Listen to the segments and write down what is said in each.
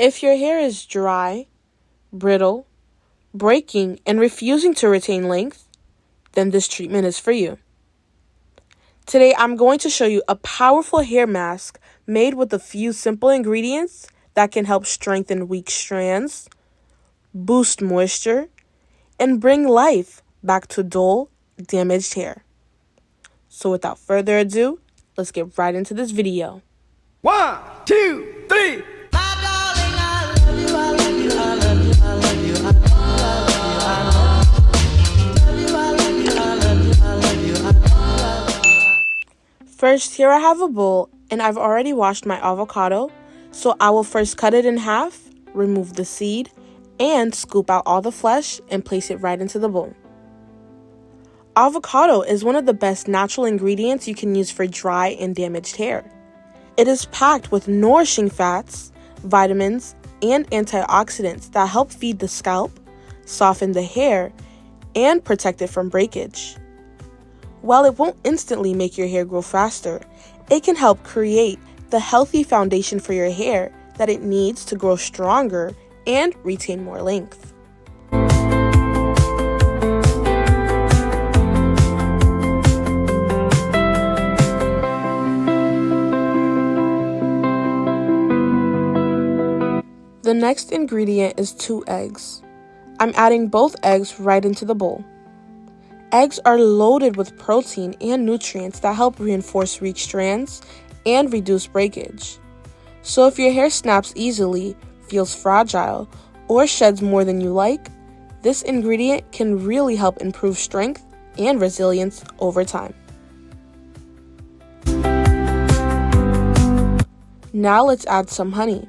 If your hair is dry, brittle, breaking, and refusing to retain length, then this treatment is for you. Today, I'm going to show you a powerful hair mask made with a few simple ingredients that can help strengthen weak strands, boost moisture, and bring life back to dull, damaged hair. So without further ado, let's get right into this video. 1, 2, 3. First, here I have a bowl, and I've already washed my avocado, so I will first cut it in half, remove the seed, and scoop out all the flesh and place it right into the bowl. Avocado is one of the best natural ingredients you can use for dry and damaged hair. It is packed with nourishing fats, vitamins, and antioxidants that help feed the scalp, soften the hair, and protect it from breakage. While it won't instantly make your hair grow faster, it can help create the healthy foundation for your hair that it needs to grow stronger and retain more length. The next ingredient is 2 eggs. I'm adding both eggs right into the bowl. Eggs are loaded with protein and nutrients that help reinforce weak strands and reduce breakage. So if your hair snaps easily, feels fragile, or sheds more than you like, this ingredient can really help improve strength and resilience over time. Now let's add some honey.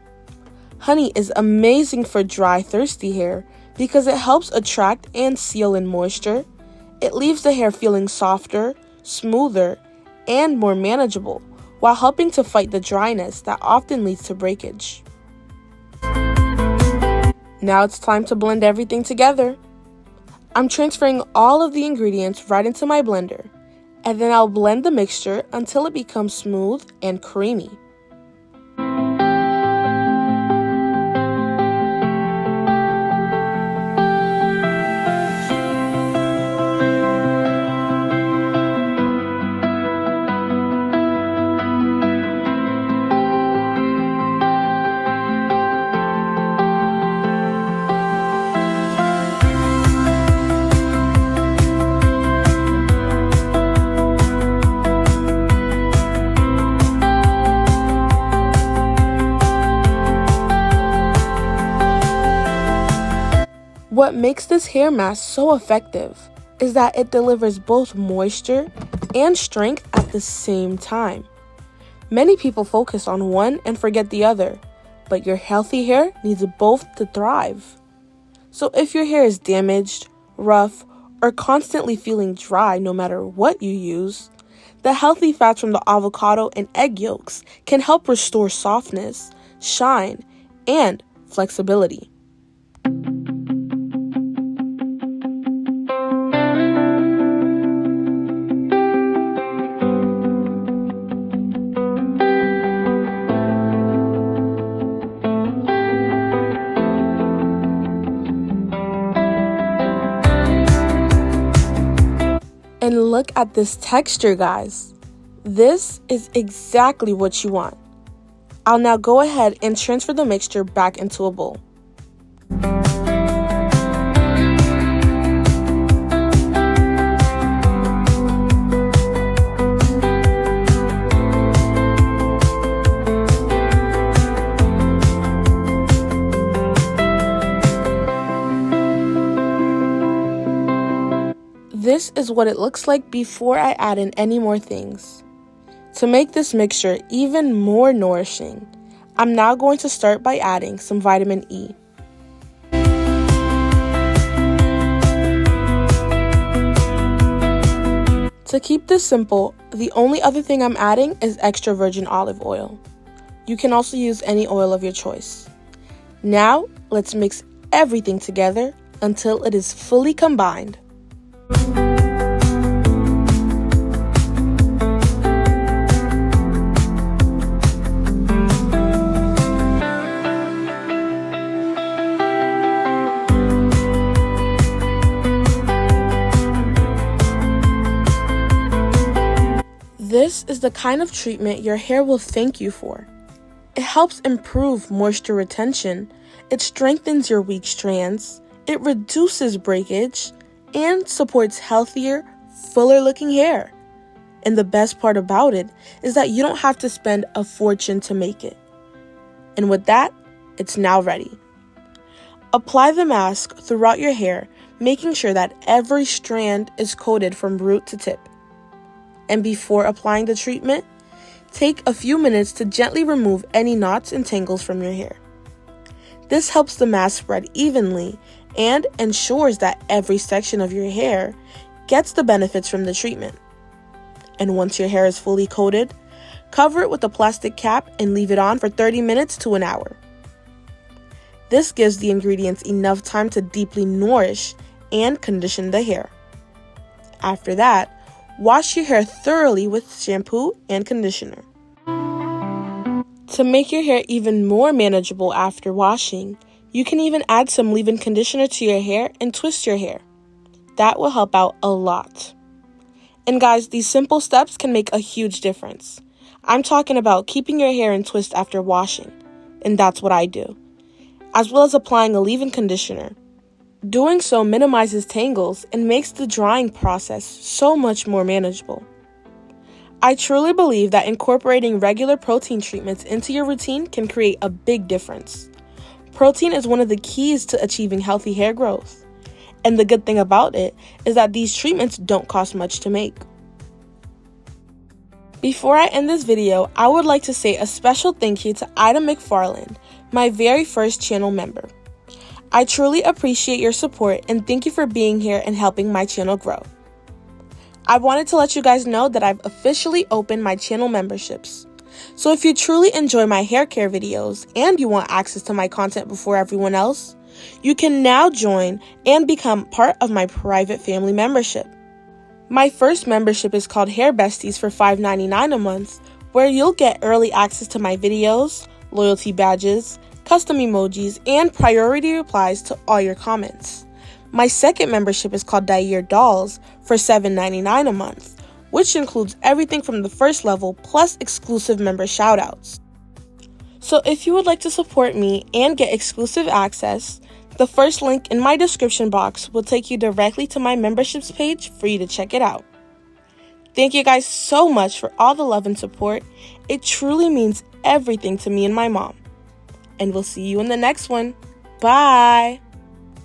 Honey is amazing for dry, thirsty hair because it helps attract and seal in moisture. It leaves the hair feeling softer, smoother, and more manageable, while helping to fight the dryness that often leads to breakage. Now it's time to blend everything together. I'm transferring all of the ingredients right into my blender, and then I'll blend the mixture until it becomes smooth and creamy. What makes this hair mask so effective is that it delivers both moisture and strength at the same time. Many people focus on one and forget the other, but your healthy hair needs both to thrive. So if your hair is damaged, rough, or constantly feeling dry no matter what you use, the healthy fats from the avocado and egg yolks can help restore softness, shine, and flexibility. And look at this texture, guys. This is exactly what you want. I'll now go ahead and transfer the mixture back into a bowl. This is what it looks like before I add in any more things. To make this mixture even more nourishing, I'm now going to start by adding some vitamin E. To keep this simple, the only other thing I'm adding is extra virgin olive oil. You can also use any oil of your choice. Now, let's mix everything together until it is fully combined. This is the kind of treatment your hair will thank you for. It helps improve moisture retention, it strengthens your weak strands, it reduces breakage, and supports healthier, fuller-looking hair. And the best part about it is that you don't have to spend a fortune to make it. And with that, it's now ready. Apply the mask throughout your hair, making sure that every strand is coated from root to tip. And before applying the treatment, take a few minutes to gently remove any knots and tangles from your hair. This helps the mask spread evenly and ensures that every section of your hair gets the benefits from the treatment. And once your hair is fully coated, cover it with a plastic cap and leave it on for 30 minutes to an hour. This gives the ingredients enough time to deeply nourish and condition the hair. After that, wash your hair thoroughly with shampoo and conditioner. To make your hair even more manageable after washing, you can even add some leave-in conditioner to your hair and twist your hair. That will help out a lot. And guys, these simple steps can make a huge difference. I'm talking about keeping your hair in twist after washing, and that's what I do, as well as applying a leave-in conditioner. Doing so minimizes tangles and makes the drying process so much more manageable. I truly believe that incorporating regular protein treatments into your routine can create a big difference. Protein is one of the keys to achieving healthy hair growth. And the good thing about it is that these treatments don't cost much to make. Before I end this video, I would like to say a special thank you to Ida McFarland, my very first channel member. I truly appreciate your support and thank you for being here and helping my channel grow. I wanted to let you guys know that I've officially opened my channel memberships. So if you truly enjoy my hair care videos and you want access to my content before everyone else, you can now join and become part of my private family membership. My first membership is called Hair Besties for $5.99 a month, where you'll get early access to my videos, loyalty badges, custom emojis, and priority replies to all your comments. My second membership is called Dyer Dolls for $7.99 a month, which includes everything from the first level plus exclusive member shoutouts. So if you would like to support me and get exclusive access, the first link in my description box will take you directly to my memberships page for you to check it out. Thank you guys so much for all the love and support. It truly means everything to me and my mom. And we'll see you in the next one. Bye!